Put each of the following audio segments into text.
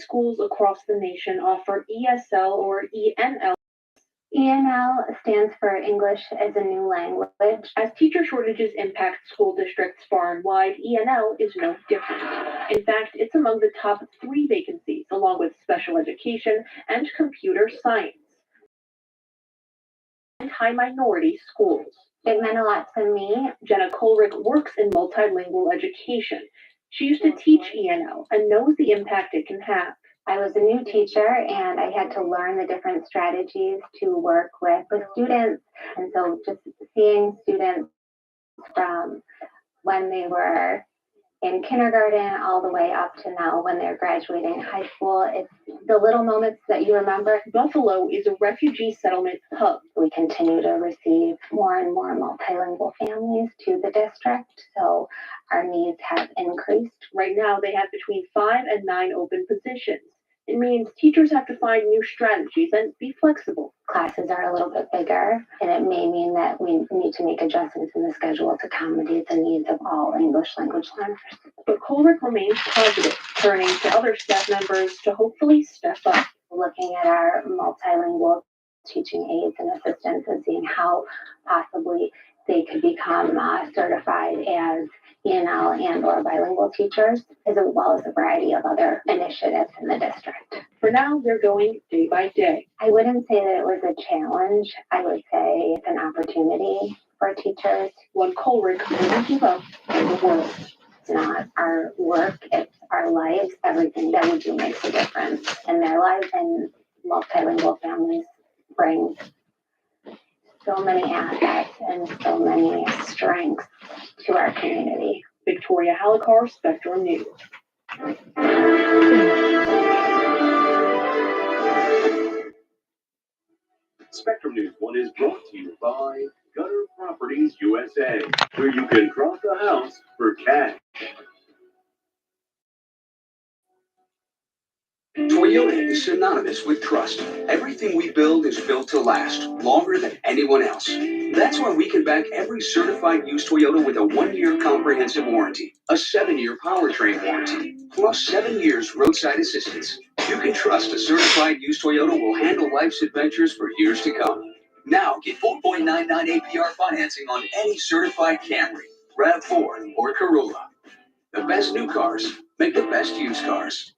schools across the nation offer ESL or ENL. ENL stands for English as a New Language. As teacher shortages impact school districts far and wide, ENL is no different. In fact, it's among the top 3 vacancies, along with special education and computer science and high minority schools. It meant a lot to me. Jenna Kohlrich works in multilingual education. She used to teach ENL and knows the impact it can have. I was a new teacher and I had to learn the different strategies to work with students. And so just seeing students from when they were in kindergarten all the way up to now when they're graduating high school, it's the little moments that you remember. Buffalo is a refugee settlement hub. We continue to receive more and more multilingual families to the district, so our needs have increased. Right now, they have between 5 and 9 open positions. It means teachers have to find new strategies and be flexible. Classes are a little bit bigger, and it may mean that we need to make adjustments in the schedule to accommodate the needs of all English language learners. But Kohlrich remains positive, turning to other staff members to hopefully step up. Looking at our multilingual teaching aides and assistants and seeing how possibly they could become certified as ENL and or bilingual teachers, as well as a variety of other initiatives in the district. For now, they're going day by day. I wouldn't say that it was a challenge. I would say it's an opportunity for teachers. One Kohlrich wouldn't give up in the world. It's not our work, it's our lives. Everything that we do makes a difference in their lives, and multilingual families bring so many assets and so many strengths to our community. Victoria Halakar, Spectrum News. Spectrum News 1 is brought to you by Gutter Properties USA, where you can cross a house for cash. Toyota is synonymous with trust. Everything we build is built to last longer than anyone else. That's why we can back every certified used Toyota with a 1-year comprehensive warranty, a 7-year powertrain warranty, plus 7 years roadside assistance. You can trust a certified used Toyota will handle life's adventures for years to come. Now get 4.99 APR financing on any certified Camry, RAV4, or Corolla. The best new cars make the best used cars.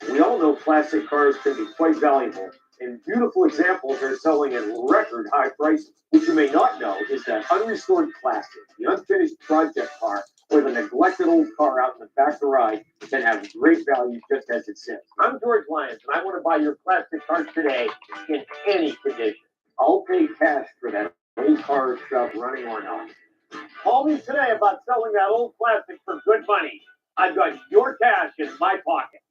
We all know classic cars can be quite valuable, and beautiful examples are selling at record high prices. What you may not know is that unrestored classic, the unfinished project car, or the neglected old car out in the back garage can have great value just as it sits. I'm George Lyons, and I want to buy your classic car today in any condition. I'll pay cash for that old car or shop running or not. Call me today about selling that old classic for good money. I've got your cash in my pocket.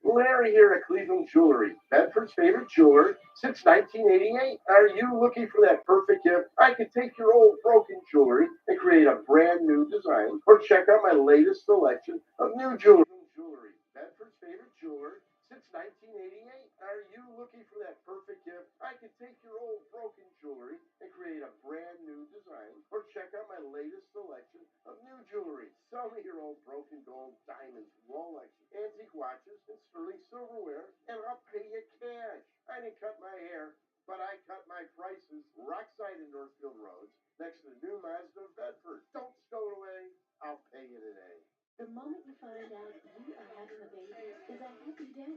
Larry here at Cleveland Jewelry, Bedford's favorite jeweler since 1988. Are you looking for that perfect gift? I could take your old broken jewelry and create a brand new design, or check out my latest selection of new jewelry. Bedford's favorite jeweler since 1988. Are you looking for that perfect gift? I could take your old broken jewelry and create a brand new design, or check out my latest selection of new jewelry. Sell me your old broken gold, diamonds, Rolex, antique watches, and sterling silverware, and I'll pay you cash. I didn't cut my hair, but I cut my prices. Rockside in Northfield Roads, next to the new Mazda of Bedford. Don't stow it away. I'll pay you today. The moment you find out you are having a baby is a happy day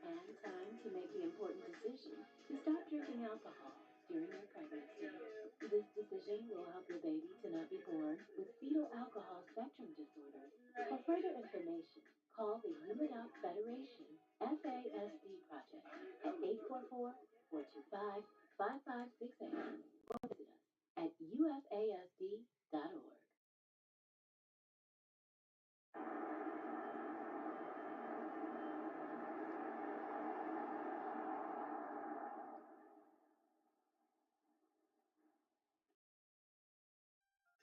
and time to make the important decision to stop drinking alcohol during your pregnancy. This decision will help your baby to not be born with fetal alcohol spectrum disorder. For further information, call the Human Out Federation FASD project at 844-425-5568 or visit us at ufasd.org.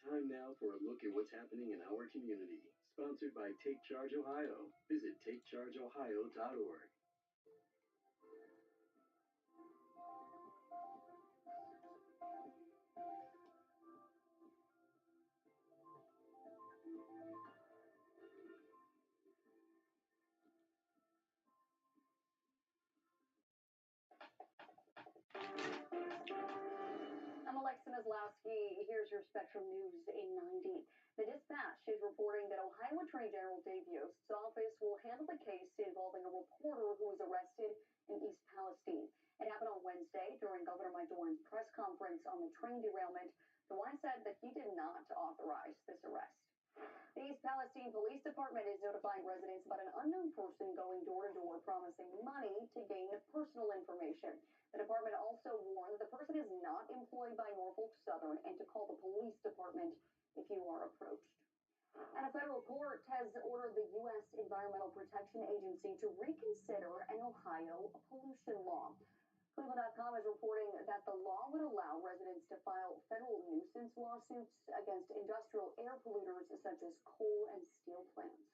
Time now for a look at what's happening in our community. Sponsored by Take Charge Ohio. Visit takechargeohio.org. Alexa Maslowski, here's your Spectrum News in 90. The Dispatch is reporting that Ohio Attorney General Dave Yost's office will handle the case involving a reporter who was arrested in East Palestine. It happened on Wednesday during Governor Mike DeWine's press conference on the train derailment. DeWine said that he did not authorize this arrest. The East Palestine Police Department is notifying residents about an unknown person going door to door promising money to gain personal information. The department also warned that the person is not employed by Norfolk Southern and to call the police department if you are approached. And a federal court has ordered the U.S. Environmental Protection Agency to reconsider an Ohio pollution law. Cleveland.com is reporting that the law would allow residents to file federal nuisance lawsuits against industrial air polluters such as coal and steel plants.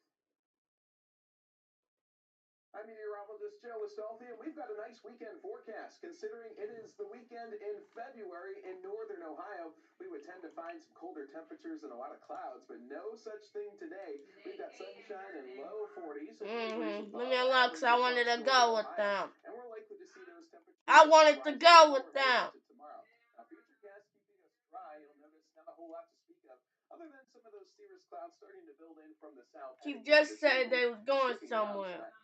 I'm meteorologist Joe Astolfi, and we've got a nice weekend forecast. Considering it is the weekend in February in northern Ohio, we would tend to find some colder temperatures and a lot of clouds, but no such thing today. We've got sunshine and low 40s. Leave me alone, 'cause I wanted to go with them. And we're likely to see those temperatures. I wanted to go with them. Tomorrow. Now, futurecast keeping us dry. You'll notice not a whole lot to speak of, other than some of those cirrus clouds starting to build in from the south. You just said they was going somewhere.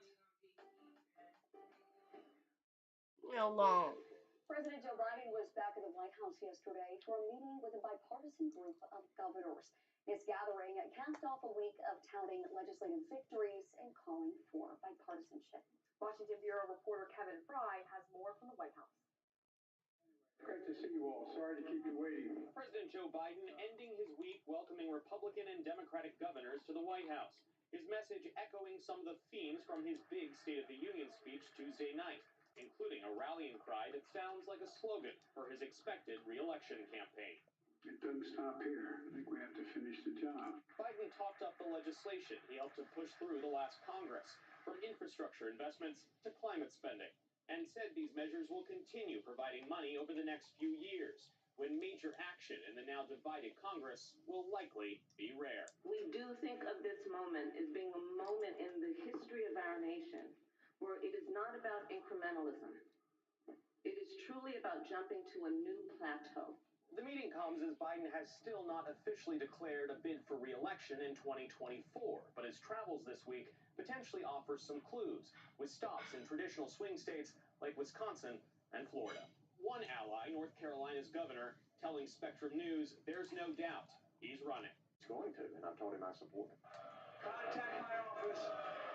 Leave me alone. President Joe Biden was back at the White House yesterday for a meeting with a bipartisan group of governors. This gathering capped off a week of touting legislative victories and calling for bipartisanship. Washington Bureau reporter Kevin Fry has more from the White House. Great to see you all. Sorry to keep you waiting. President Joe Biden ending his week welcoming Republican and Democratic governors to the White House. His message echoing some of the themes from his big State of the Union speech Tuesday night, including a rallying cry that sounds like a slogan for his expected re-election campaign. It doesn't stop here. I think we have to finish the job. Biden talked up the legislation he helped to push through the last Congress, from infrastructure investments to climate spending, and said these measures will continue providing money over the next few years, when major action in the now divided Congress will likely be rare. We do think of this moment as being a moment in the history of our nation where it is not about incrementalism. It is truly about jumping to a new plateau. The meeting comes as Biden has still not officially declared a bid for re-election in 2024, but his travels this week potentially offers some clues, with stops in traditional swing states like Wisconsin and Florida. One ally, North Carolina's governor, telling Spectrum News there's no doubt he's running. He's going to, and I've told him I support him. Contact my office.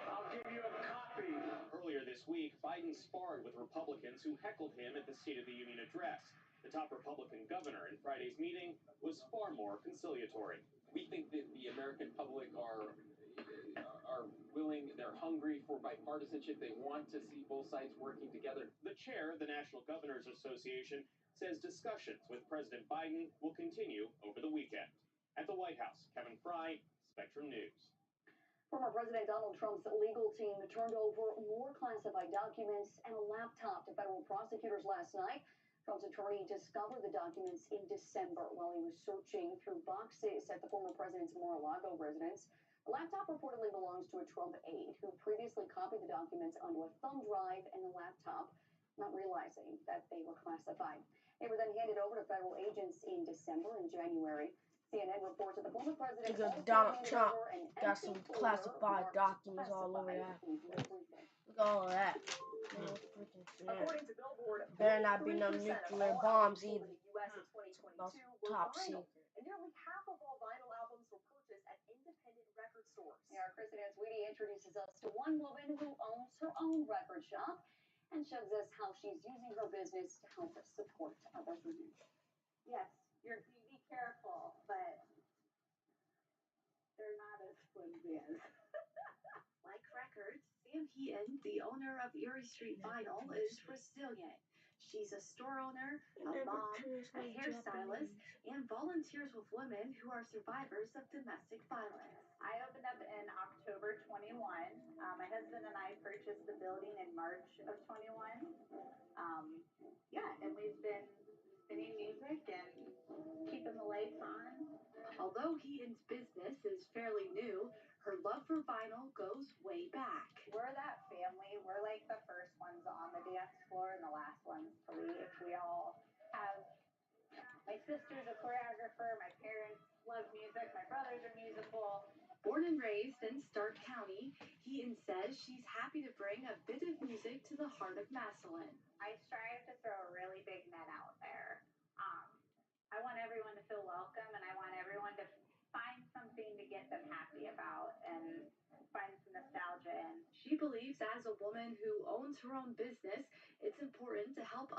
I'll give you a copy. Earlier this week, Biden sparred with Republicans who heckled him at the State of the Union address. The top Republican governor in Friday's meeting was far more conciliatory. We think that the American public are willing, they're hungry for bipartisanship. They want to see both sides working together. The chair of the National Governors Association says discussions with President Biden will continue over the weekend. At the White House, Kevin Fry, Spectrum News. Former President Donald Trump's legal team turned over more classified documents and a laptop to federal prosecutors last night. Trump's attorney discovered the documents in December while he was searching through boxes at the former president's Mar-a-Lago residence. The laptop reportedly belongs to a Trump aide who previously copied the documents onto a thumb drive in the laptop, not realizing that they were classified. They were then handed over to federal agents in December and January. CNN reports that the former president because Donald Trump got some classified documents all over that. Look at all of that. According to Billboard, better not be no nuclear bombs either. The U.S. in 2022 Top vinyl, secret. and nearly half of all vinyl albums were purchased at independent record stores. Our Kristen Answeedy introduces us to one woman who owns her own record shop and shows us how she's using her business to help support others. Yes, be careful, but they're not as flimsy as. Like records, Sam Heaton, the owner of Erie Street Vinyl, is Brazilian. She's a store owner, a mom, a hairstylist, and volunteers with women who are survivors of domestic violence. I opened up in October 21. My husband and I purchased the building in March of 21. And we've been spinning music and keeping the lights on. Although Heaton's business is fairly new, her love for vinyl goes way back. We're that family. We're like the first ones on the dance floor and the last ones to leave. We all have, my sister's a choreographer. My parents love music. My brothers are musical. Born and raised in Stark County, Heaton says she's happy to bring a bit of music to the heart of Massillon. I strive to throw a really big net out there. I want everyone to feel welcome, and I want everyone to find something to get them happy about and find some nostalgia in. She believes as a woman who owns her own business, it's important to help